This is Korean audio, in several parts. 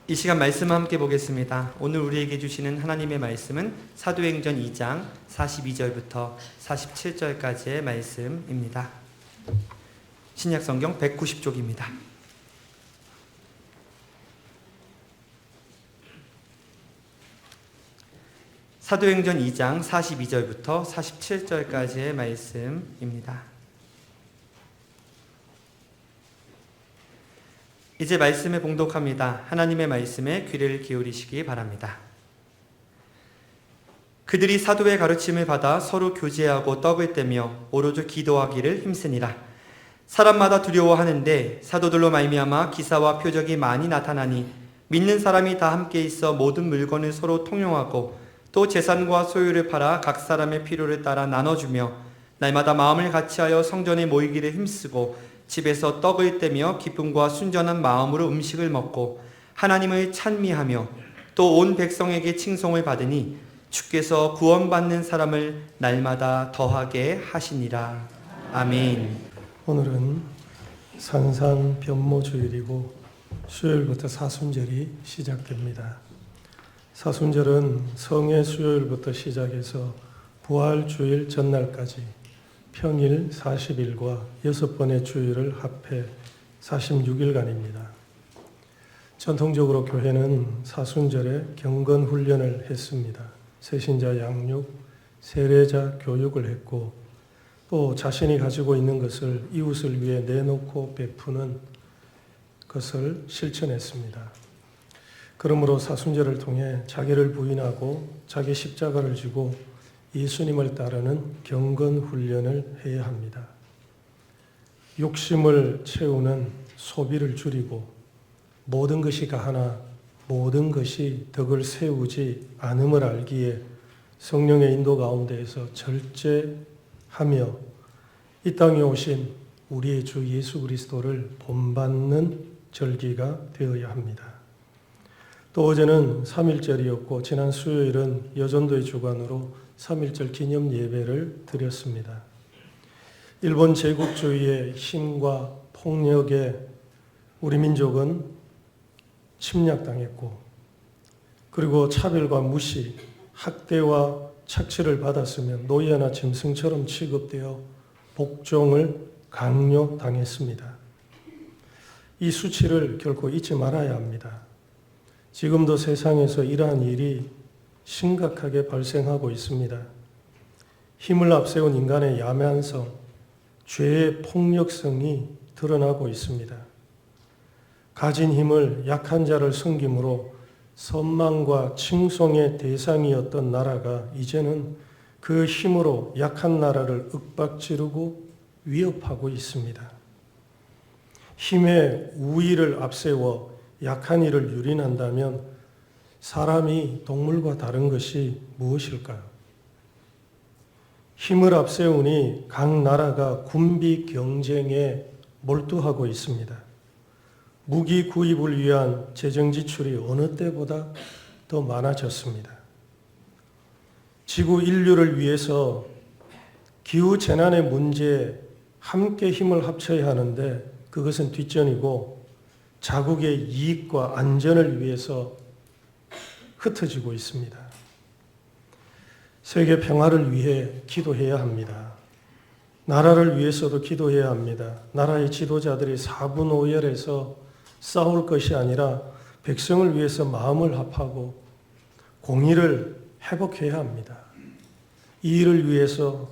이 시간 말씀 함께 보겠습니다. 오늘 우리에게 주시는 하나님의 말씀은 사도행전 2장 42절부터 47절까지의 말씀입니다. 신약성경 190쪽입니다. 사도행전 2장 42절부터 47절까지의 말씀입니다. 이제 말씀을 봉독합니다. 하나님의 말씀에 귀를 기울이시기 바랍니다. 그들이 사도의 가르침을 받아 서로 교제하고 떡을 떼며 오로지 기도하기를 힘쓰니라. 사람마다 두려워하는데 사도들로 말미암아 기사와 표적이 많이 나타나니 믿는 사람이 다 함께 있어 모든 물건을 서로 통용하고 또 재산과 소유를 팔아 각 사람의 필요를 따라 나눠주며 날마다 마음을 같이하여 성전에 모이기를 힘쓰고 집에서 떡을 떼며 기쁨과 순전한 마음으로 음식을 먹고 하나님을 찬미하며 또 온 백성에게 칭송을 받으니 주께서 구원받는 사람을 날마다 더하게 하시니라. 아멘. 오늘은 산상변모주일이고 수요일부터 사순절이 시작됩니다. 사순절은 성의 수요일부터 시작해서 부활주일 전날까지 평일 40일과 6번의 주일을 합해 46일간입니다. 전통적으로 교회는 사순절에 경건훈련을 했습니다. 새신자 양육, 세례자 교육을 했고 또 자신이 가지고 있는 것을 이웃을 위해 내놓고 베푸는 것을 실천했습니다. 그러므로 사순절을 통해 자기를 부인하고 자기 십자가를 지고 예수님을 따르는 경건 훈련을 해야 합니다. 욕심을 채우는 소비를 줄이고 모든 것이 가하나 모든 것이 덕을 세우지 않음을 알기에 성령의 인도 가운데에서 절제하며 이 땅에 오신 우리의 주 예수 그리스도를 본받는 절기가 되어야 합니다. 또 어제는 3.1절이었고 지난 수요일은 여전도의 주관으로 3.1절 기념 예배를 드렸습니다. 일본 제국주의의 힘과 폭력에 우리 민족은 침략당했고 그리고 차별과 무시, 학대와 착취를 받았으면 노예나 짐승처럼 취급되어 복종을 강요당했습니다. 이 수치를 결코 잊지 말아야 합니다. 지금도 세상에서 이러한 일이 심각하게 발생하고 있습니다. 힘을 앞세운 인간의 야만성, 죄의 폭력성이 드러나고 있습니다. 가진 힘을 약한 자를 섬김으로 선망과 칭송의 대상이었던 나라가 이제는 그 힘으로 약한 나라를 윽박지르고 위협하고 있습니다. 힘의 우위를 앞세워 약한 이를 유린한다면 사람이 동물과 다른 것이 무엇일까요? 힘을 앞세우니 각 나라가 군비 경쟁에 몰두하고 있습니다. 무기 구입을 위한 재정 지출이 어느 때보다 더 많아졌습니다. 지구 인류를 위해서 기후재난의 문제에 함께 힘을 합쳐야 하는데 그것은 뒷전이고 자국의 이익과 안전을 위해서 흩어지고 있습니다. 세계 평화를 위해 기도해야 합니다. 나라를 위해서도 기도해야 합니다. 나라의 지도자들이 사분오열해서 싸울 것이 아니라 백성을 위해서 마음을 합하고 공의를 회복해야 합니다. 이 일을 위해서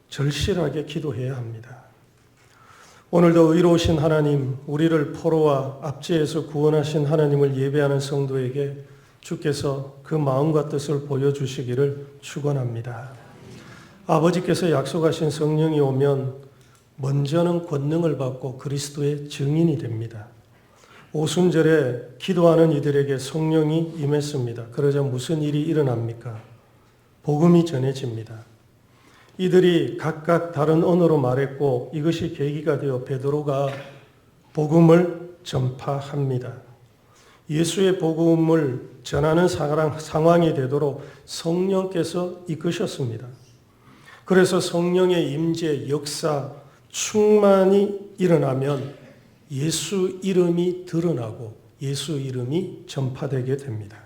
절실하게 기도해야 합니다. 오늘도 의로우신 하나님, 우리를 포로와 압제에서 구원하신 하나님을 예배하는 성도에게 주께서 그 마음과 뜻을 보여주시기를 축원합니다. 아버지께서 약속하신 성령이 오면 먼저는 권능을 받고 그리스도의 증인이 됩니다. 오순절에 기도하는 이들에게 성령이 임했습니다. 그러자 무슨 일이 일어납니까? 복음이 전해집니다. 이들이 각각 다른 언어로 말했고 이것이 계기가 되어 베드로가 복음을 전파합니다. 예수의 복음을 전하는 상황이 되도록 성령께서 이끄셨습니다. 그래서 성령의 임재, 역사, 충만이 일어나면 예수 이름이 드러나고 예수 이름이 전파되게 됩니다.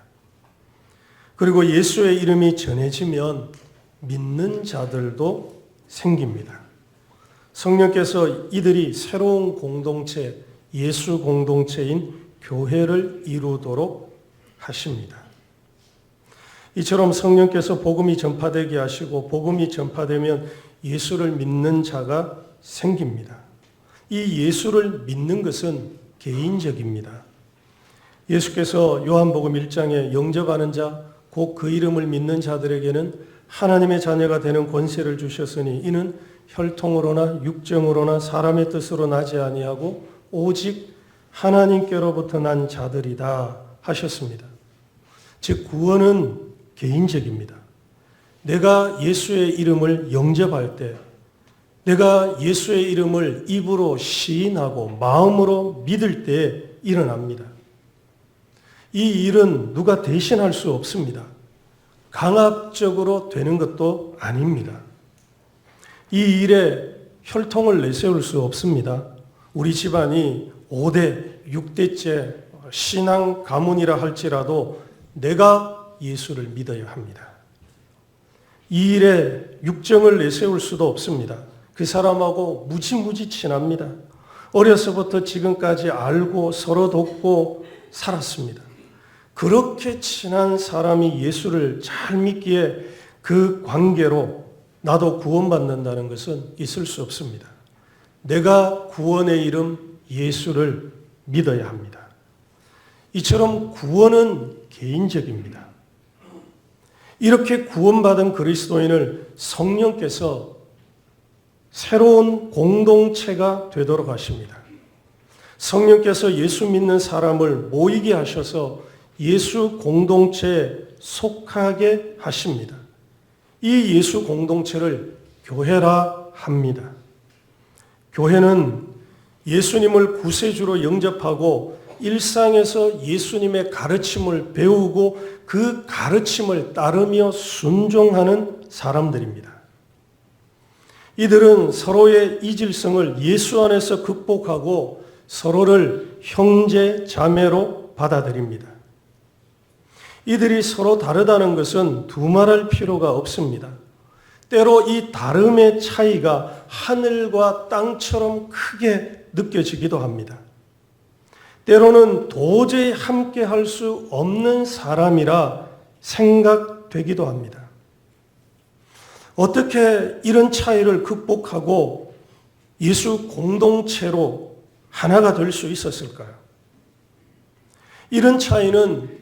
그리고 예수의 이름이 전해지면 믿는 자들도 생깁니다. 성령께서 이들이 새로운 공동체, 예수 공동체인 교회를 이루도록 하십니다. 이처럼 성령께서 복음이 전파되게 하시고 복음이 전파되면 예수를 믿는 자가 생깁니다. 이 예수를 믿는 것은 개인적입니다. 예수께서 요한복음 1장에 영접하는 자, 곧 그 이름을 믿는 자들에게는 하나님의 자녀가 되는 권세를 주셨으니 이는 혈통으로나 육정으로나 사람의 뜻으로 나지 아니하고 오직 하나님께로부터 난 자들이다 하셨습니다. 즉 구원은 개인적입니다. 내가 예수의 이름을 영접할 때, 내가 예수의 이름을 입으로 시인하고 마음으로 믿을 때 일어납니다. 이 일은 누가 대신할 수 없습니다. 강압적으로 되는 것도 아닙니다. 이 일에 혈통을 내세울 수 없습니다. 우리 집안이 5대, 6대째 신앙 가문이라 할지라도 내가 예수를 믿어야 합니다. 이 일에 육정을 내세울 수도 없습니다. 그 사람하고 무지무지 친합니다. 어려서부터 지금까지 알고 서로 돕고 살았습니다. 그렇게 친한 사람이 예수를 잘 믿기에 그 관계로 나도 구원받는다는 것은 있을 수 없습니다. 내가 구원의 이름 예수를 믿어야 합니다. 이처럼 구원은 개인적입니다. 이렇게 구원받은 그리스도인을 성령께서 새로운 공동체가 되도록 하십니다. 성령께서 예수 믿는 사람을 모이게 하셔서 예수 공동체에 속하게 하십니다. 이 예수 공동체를 교회라 합니다. 교회는 예수님을 구세주로 영접하고 일상에서 예수님의 가르침을 배우고 그 가르침을 따르며 순종하는 사람들입니다. 이들은 서로의 이질성을 예수 안에서 극복하고 서로를 형제, 자매로 받아들입니다. 이들이 서로 다르다는 것은 두말할 필요가 없습니다. 때로 이 다름의 차이가 하늘과 땅처럼 크게 느껴지기도 합니다. 때로는 도저히 함께 할 수 없는 사람이라 생각되기도 합니다. 어떻게 이런 차이를 극복하고 예수 공동체로 하나가 될 수 있었을까요? 이런 차이는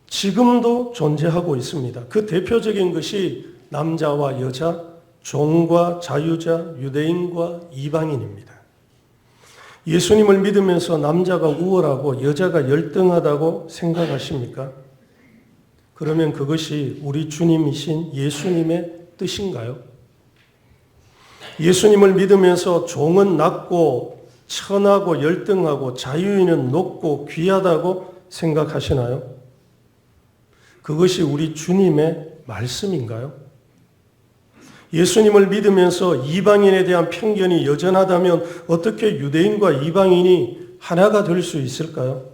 지금도 존재하고 있습니다. 그 대표적인 것이 남자와 여자, 종과 자유자, 유대인과 이방인입니다. 예수님을 믿으면서 남자가 우월하고 여자가 열등하다고 생각하십니까? 그러면 그것이 우리 주님이신 예수님의 뜻인가요? 예수님을 믿으면서 종은 낮고 천하고 열등하고 자유인은 높고 귀하다고 생각하시나요? 그것이 우리 주님의 말씀인가요? 예수님을 믿으면서 이방인에 대한 편견이 여전하다면 어떻게 유대인과 이방인이 하나가 될 수 있을까요?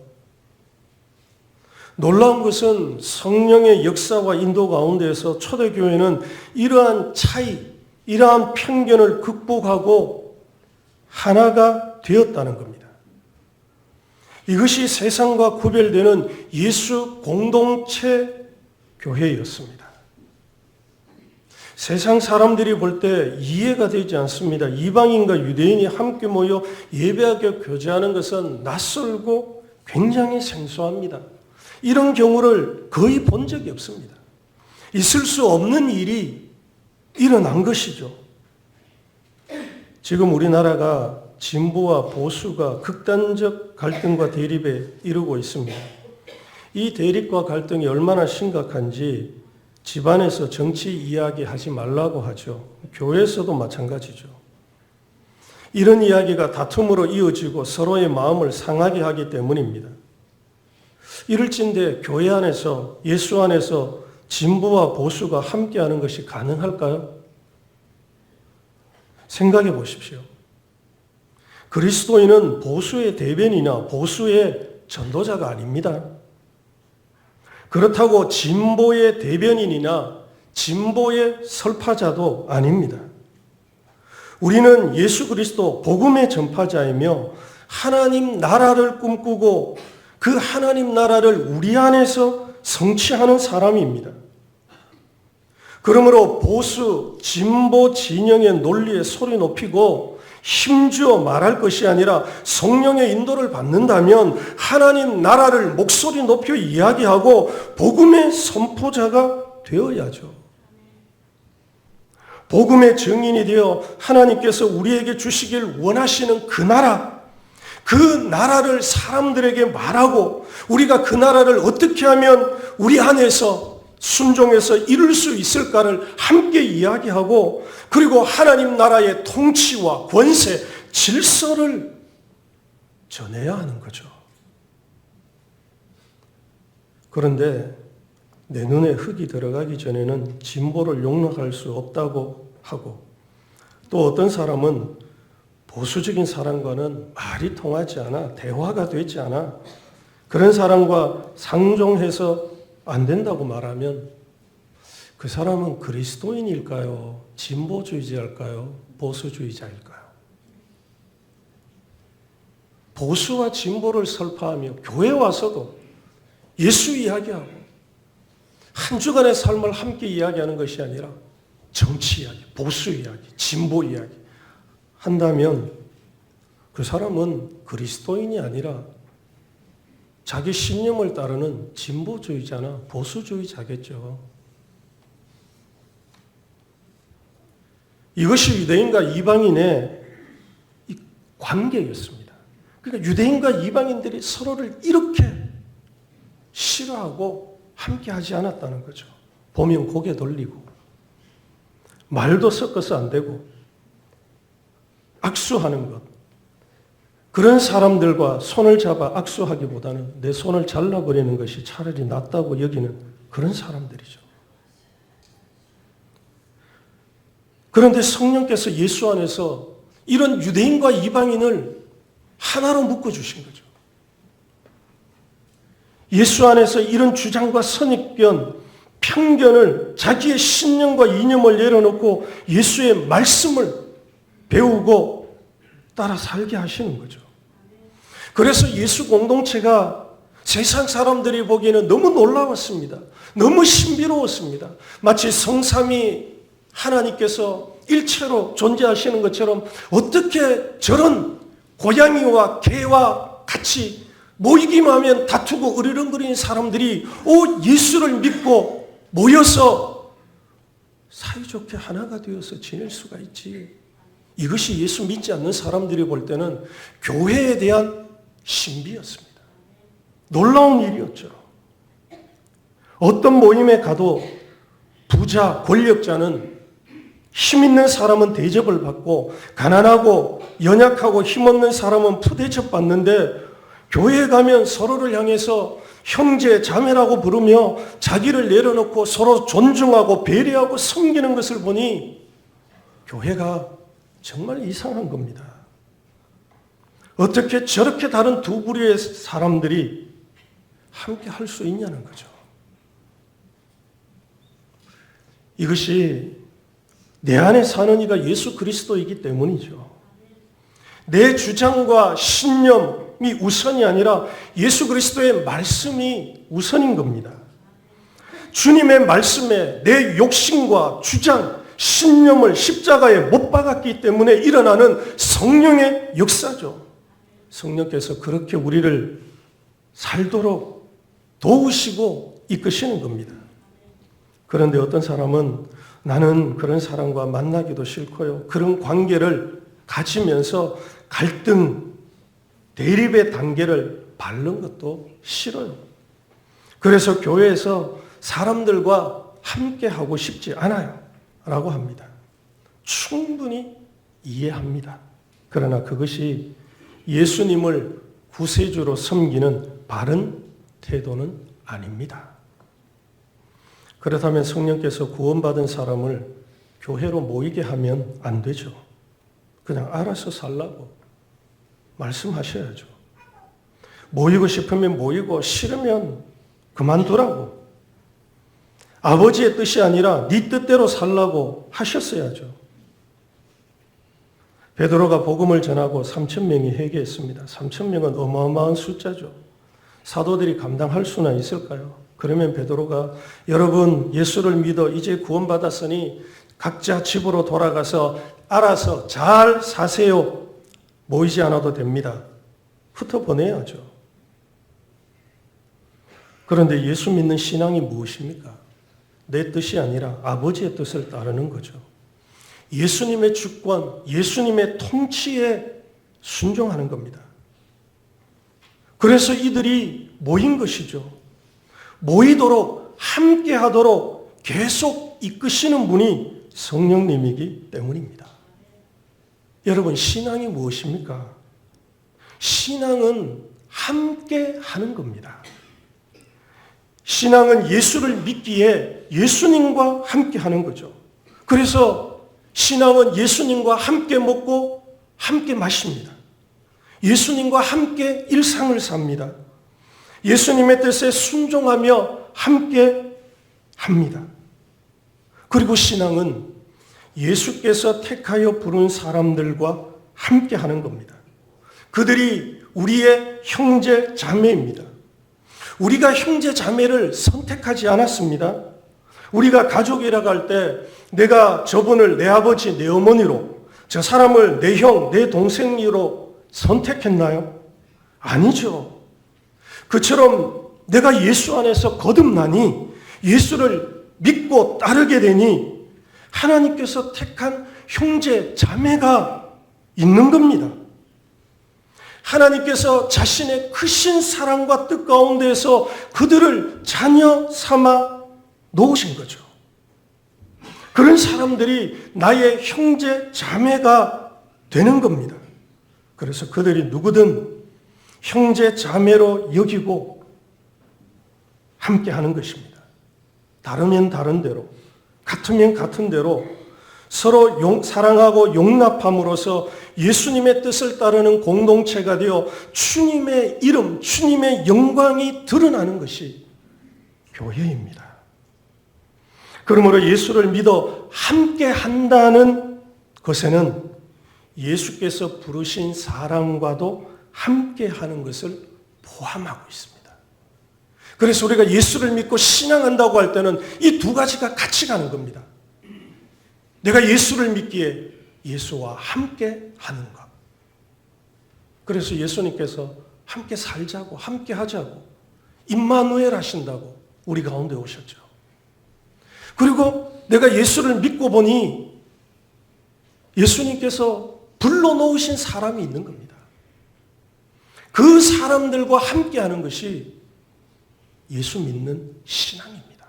놀라운 것은 성령의 역사와 인도 가운데에서 초대교회는 이러한 차이, 이러한 편견을 극복하고 하나가 되었다는 겁니다. 이것이 세상과 구별되는 예수 공동체 교회였습니다. 세상 사람들이 볼 때 이해가 되지 않습니다. 이방인과 유대인이 함께 모여 예배하게 교제하는 것은 낯설고 굉장히 생소합니다. 이런 경우를 거의 본 적이 없습니다. 있을 수 없는 일이 일어난 것이죠. 지금 우리나라가 진보와 보수가 극단적 갈등과 대립에 이르고 있습니다. 이 대립과 갈등이 얼마나 심각한지 집안에서 정치 이야기하지 말라고 하죠. 교회에서도 마찬가지죠. 이런 이야기가 다툼으로 이어지고 서로의 마음을 상하게 하기 때문입니다. 이럴진데 교회 안에서 예수 안에서 진보와 보수가 함께하는 것이 가능할까요? 생각해 보십시오. 그리스도인은 보수의 대변이나 보수의 전도자가 아닙니다. 그렇다고 진보의 대변인이나 진보의 설파자도 아닙니다. 우리는 예수 그리스도 복음의 전파자이며 하나님 나라를 꿈꾸고 그 하나님 나라를 우리 안에서 성취하는 사람입니다. 그러므로 보수, 진보 진영의 논리에 소리 높이고 힘주어 말할 것이 아니라 성령의 인도를 받는다면 하나님 나라를 목소리 높여 이야기하고 복음의 선포자가 되어야죠. 복음의 증인이 되어 하나님께서 우리에게 주시길 원하시는 그 나라, 그 나라를 사람들에게 말하고 우리가 그 나라를 어떻게 하면 우리 안에서 순종해서 이룰 수 있을까를 함께 이야기하고 그리고 하나님 나라의 통치와 권세, 질서를 전해야 하는 거죠. 그런데 내 눈에 흙이 들어가기 전에는 진보를 용납할 수 없다고 하고 또 어떤 사람은 보수적인 사람과는 말이 통하지 않아, 대화가 되지 않아, 그런 사람과 상종해서 안 된다고 말하면 그 사람은 그리스도인일까요? 진보주의자일까요? 보수주의자일까요? 보수와 진보를 설파하며 교회 와서도 예수 이야기하고 한 주간의 삶을 함께 이야기하는 것이 아니라 정치 이야기, 보수 이야기, 진보 이야기 한다면 그 사람은 그리스도인이 아니라 자기 신념을 따르는 진보주의자나 보수주의자겠죠. 이것이 유대인과 이방인의 관계였습니다. 그러니까 유대인과 이방인들이 서로를 이렇게 싫어하고 함께 하지 않았다는 거죠. 보면 고개 돌리고 말도 섞어서 안 되고 악수하는 것. 그런 사람들과 손을 잡아 악수하기보다는 내 손을 잘라버리는 것이 차라리 낫다고 여기는 그런 사람들이죠. 그런데 성령께서 예수 안에서 이런 유대인과 이방인을 하나로 묶어주신 거죠. 예수 안에서 이런 주장과 선입견, 편견을 자기의 신념과 이념을 내려놓고 예수의 말씀을 배우고 따라 살게 하시는 거죠. 그래서 예수 공동체가 세상 사람들이 보기에는 너무 놀라웠습니다. 너무 신비로웠습니다. 마치 성삼위 하나님께서 일체로 존재하시는 것처럼 어떻게 저런 고양이와 개와 같이 모이기만 하면 다투고 으르렁거리는 사람들이 예수를 믿고 모여서 사이좋게 하나가 되어서 지낼 수가 있지. 이것이 예수 믿지 않는 사람들이 볼 때는 교회에 대한 신비였습니다. 놀라운 일이었죠. 어떤 모임에 가도 부자, 권력자는 힘 있는 사람은 대접을 받고 가난하고 연약하고 힘없는 사람은 푸대접 받는데 교회에 가면 서로를 향해서 형제, 자매라고 부르며 자기를 내려놓고 서로 존중하고 배려하고 섬기는 것을 보니 교회가 정말 이상한 겁니다. 어떻게 저렇게 다른 두 부류의 사람들이 함께 할 수 있냐는 거죠. 이것이 내 안에 사는 이가 예수 그리스도이기 때문이죠. 내 주장과 신념이 우선이 아니라 예수 그리스도의 말씀이 우선인 겁니다. 주님의 말씀에 내 욕심과 주장, 신념을 십자가에 못 박았기 때문에 일어나는 성령의 역사죠. 성령께서 그렇게 우리를 살도록 도우시고 이끄시는 겁니다. 그런데 어떤 사람은 나는 그런 사람과 만나기도 싫고요. 그런 관계를 가지면서 갈등, 대립의 단계를 밟는 것도 싫어요. 그래서 교회에서 사람들과 함께 하고 싶지 않아요. 라고 합니다. 충분히 이해합니다. 그러나 그것이 예수님을 구세주로 섬기는 바른 태도는 아닙니다. 그렇다면 성령께서 구원받은 사람을 교회로 모이게 하면 안 되죠. 그냥 알아서 살라고 말씀하셔야죠. 모이고 싶으면 모이고 싫으면 그만두라고. 아버지의 뜻이 아니라 네 뜻대로 살라고 하셨어야죠. 베드로가 복음을 전하고 3,000명이 회개했습니다. 3,000명은 어마어마한 숫자죠. 사도들이 감당할 수나 있을까요? 그러면 베드로가 여러분 예수를 믿어 이제 구원받았으니 각자 집으로 돌아가서 알아서 잘 사세요. 모이지 않아도 됩니다. 흩어보내야죠. 그런데 예수 믿는 신앙이 무엇입니까? 내 뜻이 아니라 아버지의 뜻을 따르는 거죠. 예수님의 주권, 예수님의 통치에 순종하는 겁니다. 그래서 이들이 모인 것이죠. 모이도록 함께하도록 계속 이끄시는 분이 성령님이기 때문입니다. 여러분, 신앙이 무엇입니까? 신앙은 함께하는 겁니다. 신앙은 예수를 믿기에 예수님과 함께하는 거죠. 그래서 신앙은 예수님과 함께 먹고 함께 마십니다. 예수님과 함께 일상을 삽니다. 예수님의 뜻에 순종하며 함께 합니다. 그리고 신앙은 예수께서 택하여 부른 사람들과 함께 하는 겁니다. 그들이 우리의 형제 자매입니다. 우리가 형제 자매를 선택하지 않았습니다. 우리가 가족이라고 할 때 내가 저분을 내 아버지, 내 어머니로, 저 사람을 내 형, 내 동생으로 선택했나요? 아니죠. 그처럼 내가 예수 안에서 거듭나니 예수를 믿고 따르게 되니 하나님께서 택한 형제, 자매가 있는 겁니다. 하나님께서 자신의 크신 사랑과 뜻 가운데에서 그들을 자녀 삼아 놓으신 거죠. 그런 사람들이 나의 형제, 자매가 되는 겁니다. 그래서 그들이 누구든 형제, 자매로 여기고 함께 하는 것입니다. 다르면 다른 대로, 같으면 같은 대로 서로 사랑하고 용납함으로써 예수님의 뜻을 따르는 공동체가 되어 주님의 이름, 주님의 영광이 드러나는 것이 교회입니다. 그러므로 예수를 믿어 함께 한다는 것에는 예수께서 부르신 사람과도 함께 하는 것을 포함하고 있습니다. 그래서 우리가 예수를 믿고 신앙한다고 할 때는 이 두 가지가 같이 가는 겁니다. 내가 예수를 믿기에 예수와 함께 하는 것. 그래서 예수님께서 함께 살자고, 함께 하자고, 임마누엘 하신다고 우리 가운데 오셨죠. 그리고 내가 예수를 믿고 보니 예수님께서 불러놓으신 사람이 있는 겁니다. 그 사람들과 함께 하는 것이 예수 믿는 신앙입니다.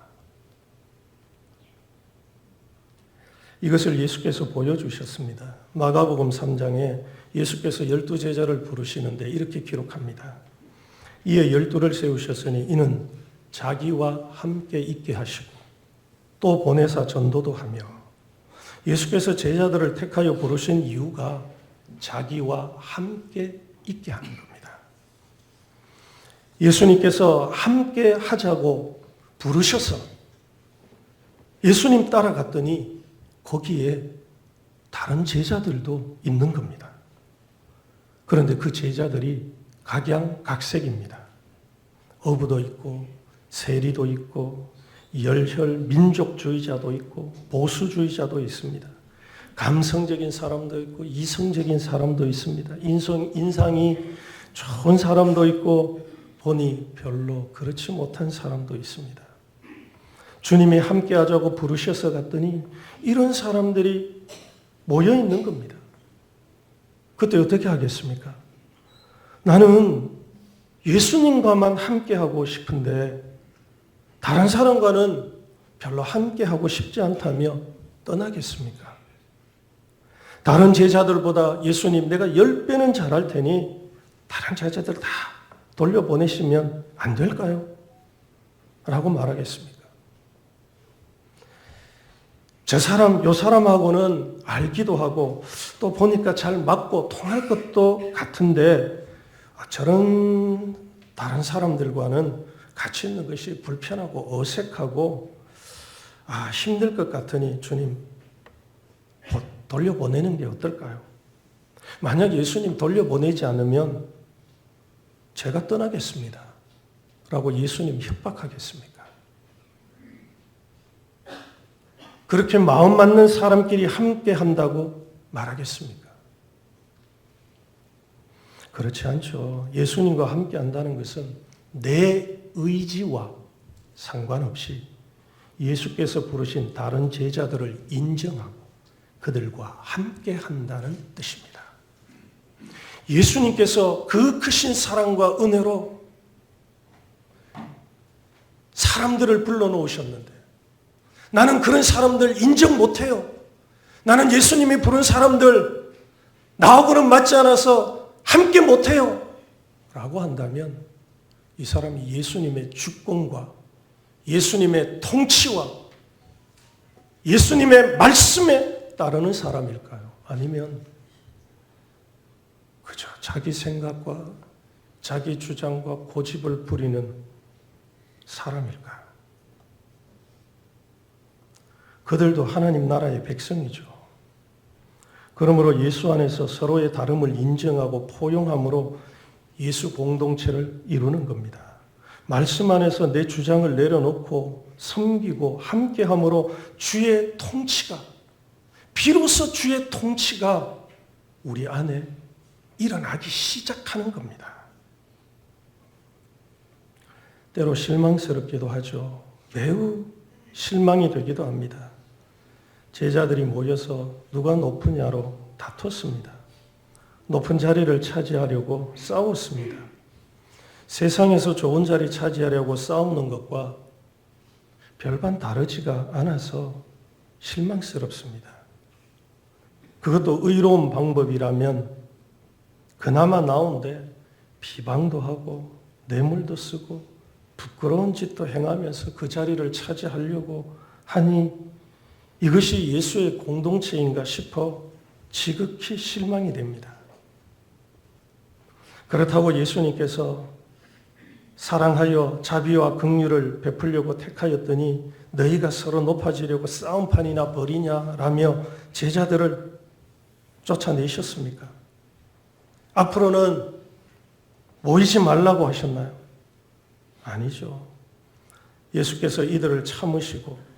이것을 예수께서 보여주셨습니다. 마가복음 3장에 예수께서 12제자를 부르시는데 이렇게 기록합니다. 이에 12를 세우셨으니 이는 자기와 함께 있게 하시고 또 보내사 전도도 하며 예수께서 제자들을 택하여 부르신 이유가 자기와 함께 있게 하는 겁니다. 예수님께서 함께 하자고 부르셔서 예수님 따라갔더니 거기에 다른 제자들도 있는 겁니다. 그런데 그 제자들이 각양각색입니다. 어부도 있고 세리도 있고 열혈 민족주의자도 있고 보수주의자도 있습니다. 감성적인 사람도 있고 이성적인 사람도 있습니다. 인상이 좋은 사람도 있고 보니 별로 그렇지 못한 사람도 있습니다. 주님이 함께 하자고 부르셔서 갔더니 이런 사람들이 모여 있는 겁니다. 그때 어떻게 하겠습니까? 나는 예수님과만 함께 하고 싶은데 다른 사람과는 별로 함께 하고 싶지 않다며 떠나겠습니까? 다른 제자들보다 예수님 내가 10배는 잘할 테니 다른 제자들 다 돌려보내시면 안 될까요? 라고 말하겠습니까? 요 사람하고는 알기도 하고 또 보니까 잘 맞고 통할 것도 같은데 저런 다른 사람들과는 같이 있는 것이 불편하고 어색하고 힘들 것 같으니 주님 돌려보내는 게 어떨까요? 만약 예수님 돌려보내지 않으면 제가 떠나겠습니다. 라고 예수님 협박하겠습니까? 그렇게 마음 맞는 사람끼리 함께 한다고 말하겠습니까? 그렇지 않죠. 예수님과 함께 한다는 것은 내 의지와 상관없이 예수께서 부르신 다른 제자들을 인정하고 그들과 함께 한다는 뜻입니다. 예수님께서 그 크신 사랑과 은혜로 사람들을 불러놓으셨는데 나는 그런 사람들 인정 못해요. 나는 예수님이 부른 사람들 나하고는 맞지 않아서 함께 못해요. 라고 한다면 이 사람이 예수님의 주권과 예수님의 통치와 예수님의 말씀에 따르는 사람일까요? 아니면 그저 자기 생각과 자기 주장과 고집을 부리는 사람일까요? 그들도 하나님 나라의 백성이죠. 그러므로 예수 안에서 서로의 다름을 인정하고 포용함으로 예수 공동체를 이루는 겁니다. 말씀 안에서 내 주장을 내려놓고 섬기고 함께함으로 주의 통치가 비로소 주의 통치가 우리 안에 일어나기 시작하는 겁니다. 때로 실망스럽기도 하죠. 매우 실망이 되기도 합니다. 제자들이 모여서 누가 높으냐로 다퉜습니다. 높은 자리를 차지하려고 싸웠습니다. 세상에서 좋은 자리 차지하려고 싸우는 것과 별반 다르지가 않아서 실망스럽습니다. 그것도 의로운 방법이라면 그나마 나온데 비방도 하고 뇌물도 쓰고 부끄러운 짓도 행하면서 그 자리를 차지하려고 하니 이것이 예수의 공동체인가 싶어 지극히 실망이 됩니다. 그렇다고 예수님께서 사랑하여 자비와 긍휼을 베풀려고 택하였더니 너희가 서로 높아지려고 싸움판이나 벌이냐라며 제자들을 쫓아내셨습니까? 앞으로는 모이지 말라고 하셨나요? 아니죠. 예수께서 이들을 참으시고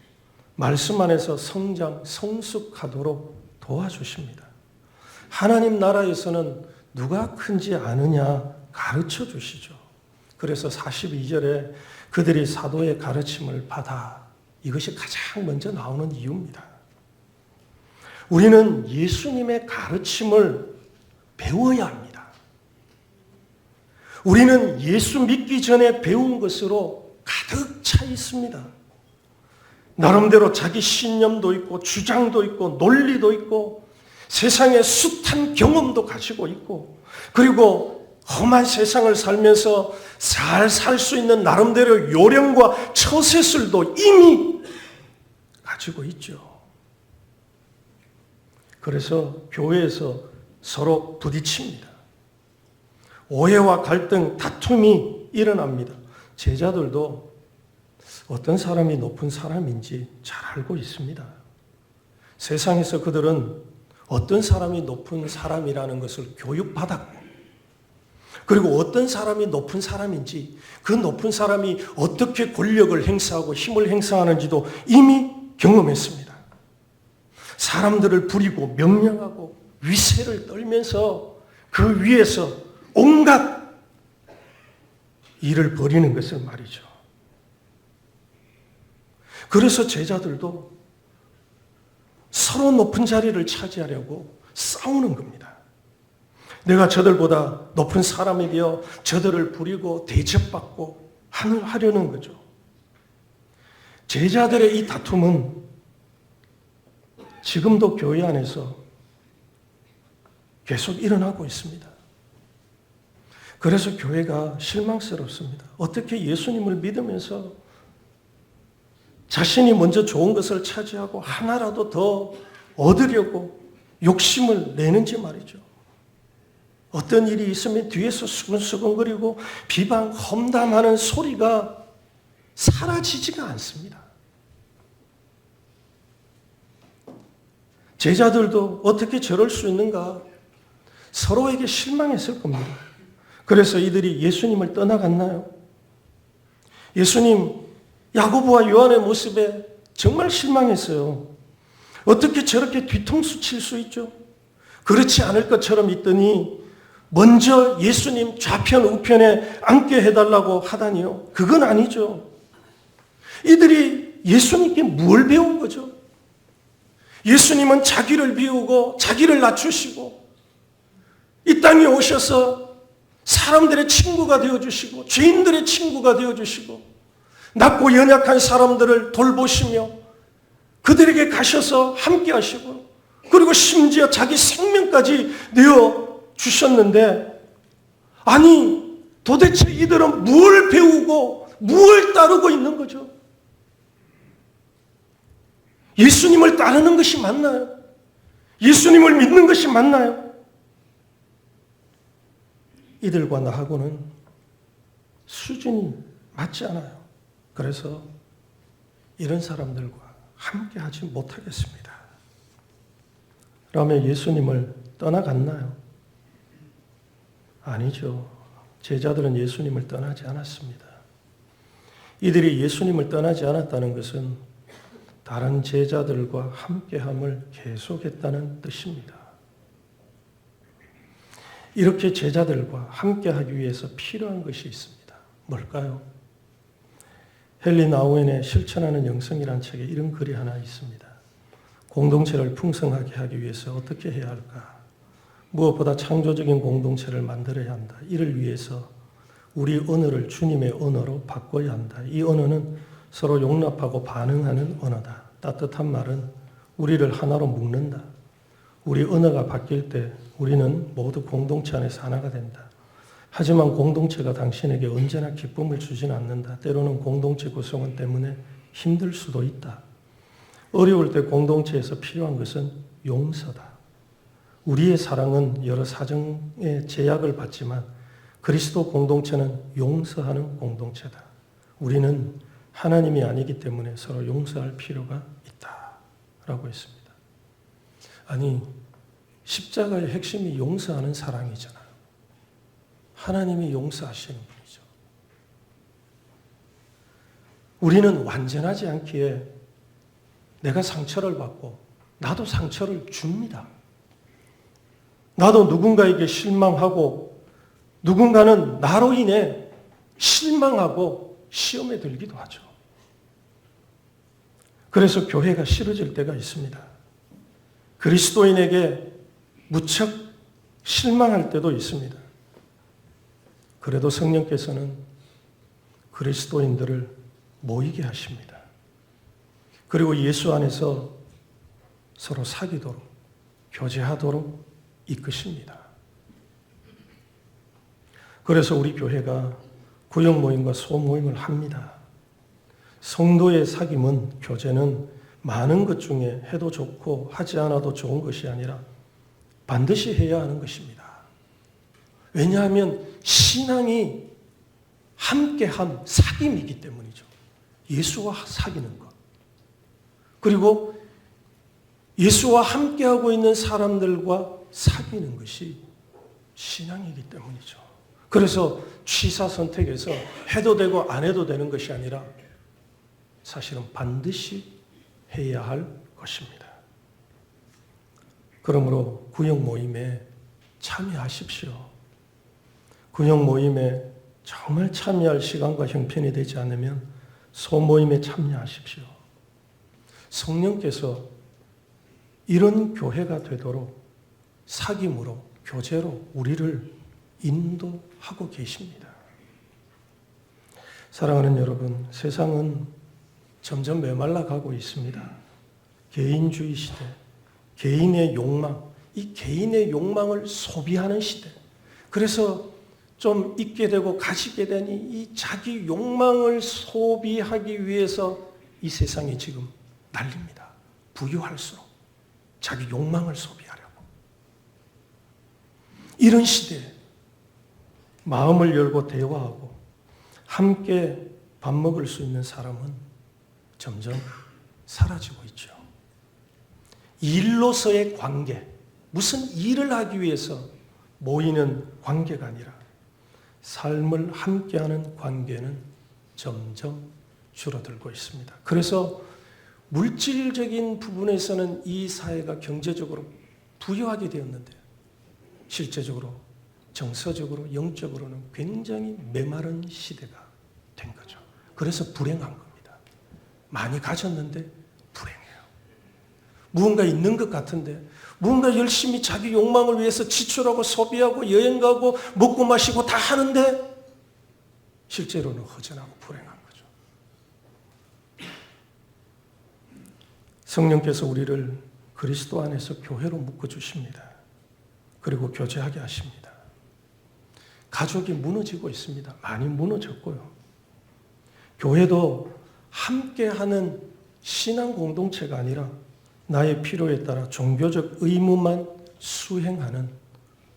말씀 안에서 성장, 성숙하도록 도와주십니다. 하나님 나라에서는 누가 큰지 아느냐 가르쳐 주시죠. 그래서 42절에 그들이 사도의 가르침을 받아 이것이 가장 먼저 나오는 이유입니다. 우리는 예수님의 가르침을 배워야 합니다. 우리는 예수 믿기 전에 배운 것으로 가득 차 있습니다. 나름대로 자기 신념도 있고 주장도 있고 논리도 있고 세상의 숱한 경험도 가지고 있고 그리고 험한 세상을 살면서 잘 살 수 있는 나름대로 요령과 처세술도 이미 가지고 있죠. 그래서 교회에서 서로 부딪힙니다. 오해와 갈등, 다툼이 일어납니다. 제자들도 어떤 사람이 높은 사람인지 잘 알고 있습니다. 세상에서 그들은 어떤 사람이 높은 사람이라는 것을 교육받았고 그리고 어떤 사람이 높은 사람인지 그 높은 사람이 어떻게 권력을 행사하고 힘을 행사하는지도 이미 경험했습니다. 사람들을 부리고 명령하고 위세를 떨면서 그 위에서 온갖 일을 벌이는 것을 말이죠. 그래서 제자들도 서로 높은 자리를 차지하려고 싸우는 겁니다. 내가 저들보다 높은 사람이 되어 저들을 부리고 대접받고 하려는 거죠. 제자들의 이 다툼은 지금도 교회 안에서 계속 일어나고 있습니다. 그래서 교회가 실망스럽습니다. 어떻게 예수님을 믿으면서 자신이 먼저 좋은 것을 차지하고 하나라도 더 얻으려고 욕심을 내는지 말이죠. 어떤 일이 있으면 뒤에서 수근수근거리고 비방, 험담하는 소리가 사라지지가 않습니다. 제자들도 어떻게 저럴 수 있는가? 서로에게 실망했을 겁니다. 그래서 이들이 예수님을 떠나갔나요? 예수님, 야고보와 요한의 모습에 정말 실망했어요. 어떻게 저렇게 뒤통수 칠 수 있죠? 그렇지 않을 것처럼 있더니 먼저 예수님 좌편 우편에 앉게 해달라고 하다니요. 그건 아니죠. 이들이 예수님께 뭘 배운 거죠? 예수님은 자기를 비우고 자기를 낮추시고 이 땅에 오셔서 사람들의 친구가 되어주시고 죄인들의 친구가 되어주시고 낮고 연약한 사람들을 돌보시며 그들에게 가셔서 함께 하시고 그리고 심지어 자기 생명까지 내어주셨는데 아니 도대체 이들은 뭘 배우고 뭘 따르고 있는 거죠? 예수님을 따르는 것이 맞나요? 예수님을 믿는 것이 맞나요? 이들과 나하고는 수준이 맞지 않아요. 그래서 이런 사람들과 함께 하지 못하겠습니다. 그러면 예수님을 떠나갔나요? 아니죠. 제자들은 예수님을 떠나지 않았습니다. 이들이 예수님을 떠나지 않았다는 것은 다른 제자들과 함께함을 계속했다는 뜻입니다. 이렇게 제자들과 함께하기 위해서 필요한 것이 있습니다. 뭘까요? 헨리 나우엔의 실천하는 영성이라는 책에 이런 글이 하나 있습니다. 공동체를 풍성하게 하기 위해서 어떻게 해야 할까? 무엇보다 창조적인 공동체를 만들어야 한다. 이를 위해서 우리 언어를 주님의 언어로 바꿔야 한다. 이 언어는 서로 용납하고 반응하는 언어다. 따뜻한 말은 우리를 하나로 묶는다. 우리 언어가 바뀔 때 우리는 모두 공동체 안에서 하나가 된다. 하지만 공동체가 당신에게 언제나 기쁨을 주지는 않는다. 때로는 공동체 구성원 때문에 힘들 수도 있다. 어려울 때 공동체에서 필요한 것은 용서다. 우리의 사랑은 여러 사정의 제약을 받지만 그리스도 공동체는 용서하는 공동체다. 우리는 하나님이 아니기 때문에 서로 용서할 필요가 있다. 라고 했습니다. 아니, 십자가의 핵심이 용서하는 사랑이잖아요. 하나님이 용서하시는 분이죠. 우리는 완전하지 않기에 내가 상처를 받고 나도 상처를 줍니다. 나도 누군가에게 실망하고 누군가는 나로 인해 실망하고 시험에 들기도 하죠. 그래서 교회가 싫어질 때가 있습니다. 그리스도인에게 무척 실망할 때도 있습니다. 그래도 성령께서는 그리스도인들을 모이게 하십니다. 그리고 예수 안에서 서로 사귀도록, 교제하도록 이끄십니다. 그래서 우리 교회가 구역 모임과 소모임을 합니다. 성도의 사귐은, 교제는 많은 것 중에 해도 좋고 하지 않아도 좋은 것이 아니라 반드시 해야 하는 것입니다. 왜냐하면 신앙이 함께함, 사귐이기 때문이죠. 예수와 사귀는 것. 그리고 예수와 함께하고 있는 사람들과 사귀는 것이 신앙이기 때문이죠. 그래서 취사 선택에서 해도 되고 안 해도 되는 것이 아니라 사실은 반드시 해야 할 것입니다. 그러므로 구역 모임에 참여하십시오. 구역 모임에 정말 참여할 시간과 형편이 되지 않으면 소모임에 참여하십시오. 성령께서 이런 교회가 되도록 사귐으로, 교제로 우리를 인도하고 계십니다. 사랑하는 여러분, 세상은 점점 메말라 가고 있습니다. 개인주의 시대, 개인의 욕망, 이 개인의 욕망을 소비하는 시대. 그래서 좀 있게 되고 가지게 되니 이 자기 욕망을 소비하기 위해서 이 세상이 지금 난립니다. 부유할수록 자기 욕망을 소비하려고. 이런 시대에 마음을 열고 대화하고 함께 밥 먹을 수 있는 사람은 점점 사라지고 있죠. 일로서의 관계, 무슨 일을 하기 위해서 모이는 관계가 아니라 삶을 함께하는 관계는 점점 줄어들고 있습니다. 그래서 물질적인 부분에서는 이 사회가 경제적으로 부유하게 되었는데 실제적으로 정서적으로 영적으로는 굉장히 메마른 시대가 된 거죠. 그래서 불행한 겁니다. 많이 가졌는데 불행해요. 무언가 있는 것 같은데 무언가 열심히 자기 욕망을 위해서 지출하고 소비하고 여행 가고 먹고 마시고 다 하는데 실제로는 허전하고 불행한 거죠. 성령께서 우리를 그리스도 안에서 교회로 묶어주십니다. 그리고 교제하게 하십니다. 가족이 무너지고 있습니다. 많이 무너졌고요. 교회도 함께하는 신앙 공동체가 아니라 나의 필요에 따라 종교적 의무만 수행하는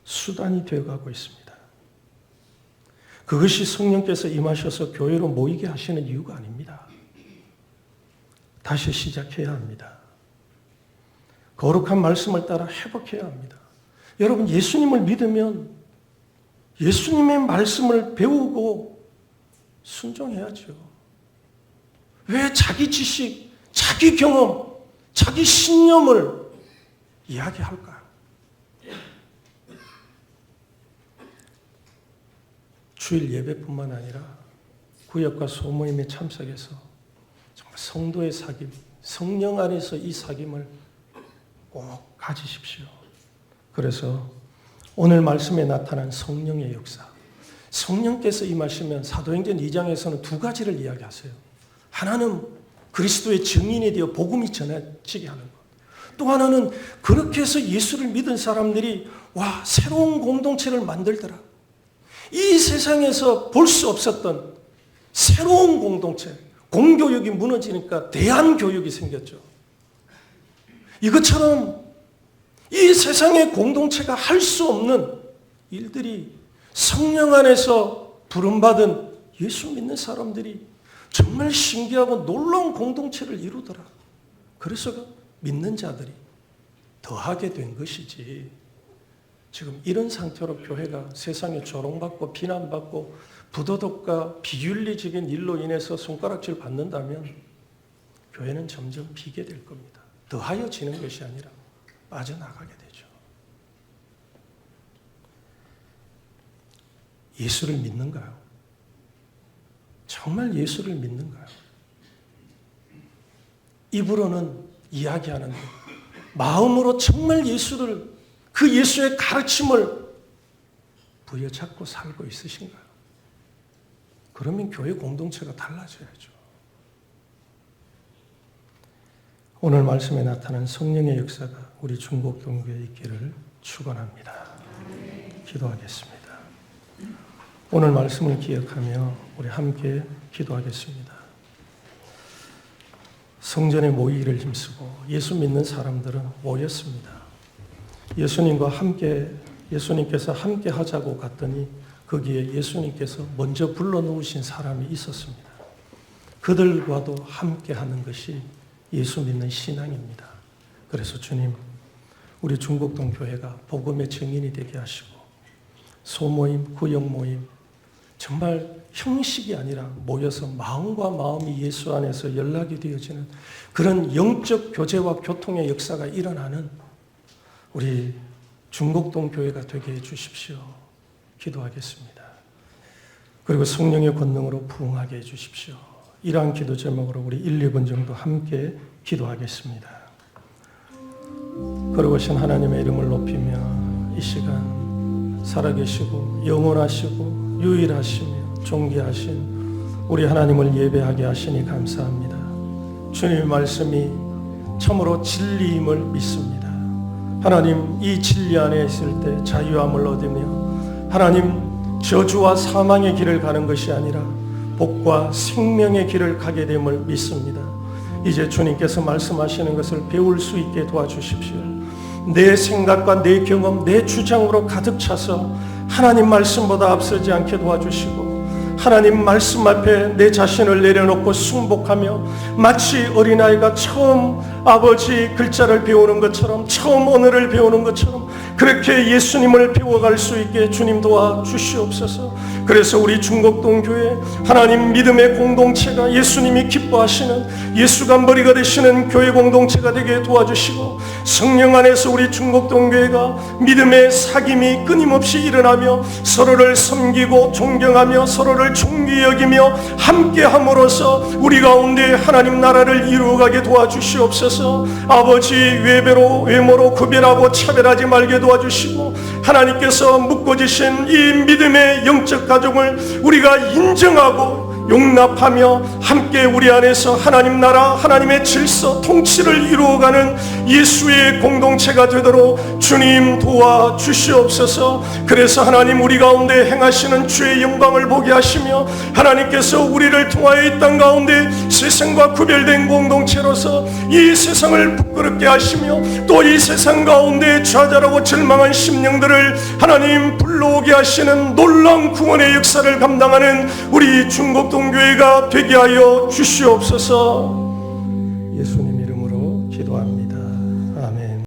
수단이 되어가고 있습니다. 그것이 성령께서 임하셔서 교회로 모이게 하시는 이유가 아닙니다. 다시 시작해야 합니다. 거룩한 말씀을 따라 회복해야 합니다. 여러분, 예수님을 믿으면 예수님의 말씀을 배우고 순종해야죠. 왜 자기 지식, 자기 경험, 자기 신념을 이야기할까요? 주일 예배뿐만 아니라 구역과 소모임에 참석해서 정말 성도의 사귐, 성령 안에서 이 사귐을 꼭 가지십시오. 그래서 오늘 말씀에 나타난 성령의 역사, 성령께서 임하시면 사도행전 2장에서는 두 가지를 이야기하세요. 하나는 그리스도의 증인이 되어 복음이 전해지게 하는 것. 또 하나는 그렇게 해서 예수를 믿은 사람들이 와, 새로운 공동체를 만들더라. 이 세상에서 볼 수 없었던 새로운 공동체, 공교육이 무너지니까 대안교육이 생겼죠. 이것처럼 이 세상의 공동체가 할 수 없는 일들이 성령 안에서 부름받은 예수 믿는 사람들이 정말 신기하고 놀라운 공동체를 이루더라. 그래서 믿는 자들이 더하게 된 것이지. 지금 이런 상태로 교회가 세상에 조롱받고 비난받고 부도덕과 비윤리적인 일로 인해서 손가락질 받는다면 교회는 점점 비게 될 겁니다. 더하여지는 것이 아니라 빠져나가게 되죠. 예수를 믿는가요? 정말 예수를 믿는가요? 입으로는 이야기하는데 마음으로 정말 예수를, 그 예수의 가르침을 부여잡고 살고 있으신가요? 그러면 교회 공동체가 달라져야죠. 오늘 말씀에 나타난 성령의 역사가 우리 중곡동교회에 있기를 축원합니다. 기도하겠습니다. 오늘 말씀을 기억하며 우리 함께 기도하겠습니다. 성전에 모이기를 힘쓰고 예수 믿는 사람들은 모였습니다. 예수님께서 함께 하자고 갔더니 거기에 예수님께서 먼저 불러놓으신 사람이 있었습니다. 그들과도 함께 하는 것이 예수 믿는 신앙입니다. 그래서 주님, 우리 중곡동 교회가 복음의 증인이 되게 하시고 소모임, 구역 모임, 정말 형식이 아니라 모여서 마음과 마음이 예수 안에서 연락이 되어지는 그런 영적 교제와 교통의 역사가 일어나는 우리 중곡동 교회가 되게 해주십시오. 기도하겠습니다. 그리고 성령의 권능으로 부흥하게 해주십시오. 이러한 기도 제목으로 우리 1, 2분 정도 함께 기도하겠습니다. 거룩하신 하나님의 이름을 높이며 이 시간 살아계시고 영원하시고 유일하시며 존귀하신 우리 하나님을 예배하게 하시니 감사합니다. 주님의 말씀이 참으로 진리임을 믿습니다. 하나님, 이 진리 안에 있을 때 자유함을 얻으며 하나님, 저주와 사망의 길을 가는 것이 아니라 복과 생명의 길을 가게 됨을 믿습니다. 이제 주님께서 말씀하시는 것을 배울 수 있게 도와주십시오. 내 생각과 내 경험, 내 주장으로 가득 차서 하나님 말씀보다 앞서지 않게 도와주시고, 하나님 말씀 앞에 내 자신을 내려놓고 순복하며 마치 어린아이가 처음 아버지 글자를 배우는 것처럼, 처음 언어를 배우는 것처럼 그렇게 예수님을 배워갈 수 있게 주님 도와주시옵소서. 그래서 우리 중곡동 교회 하나님 믿음의 공동체가 예수님이 기뻐하시는, 예수가 머리가 되시는 교회 공동체가 되게 도와주시고, 성령 안에서 우리 중곡동 교회가 믿음의 사귐이 끊임없이 일어나며 서로를 섬기고 존경하며 서로를 존귀 여기며 함께함으로써 우리 가운데 하나님 나라를 이루어가게 도와주시옵소서. 아버지, 외모로 구별하고 차별하지 말게 도와주시고, 하나님께서 묶어주신 이 믿음의 영적 가족을 우리가 인정하고 용납하며 함께 우리 안에서 하나님 나라, 하나님의 질서, 통치를 이루어가는 예수의 공동체가 되도록 주님 도와주시옵소서. 그래서 하나님 우리 가운데 행하시는 주의 영광을 보게 하시며, 하나님께서 우리를 통하여 이 땅 가운데 세상과 구별된 공동체로서 이 세상을 부끄럽게 하시며, 또 이 세상 가운데 좌절하고 절망한 심령들을 하나님 불러오게 하시는 놀라운 구원의 역사를 감당하는 우리 중곡동 교회가 되게 하여 주시옵소서. 예수님 이름으로 기도합니다.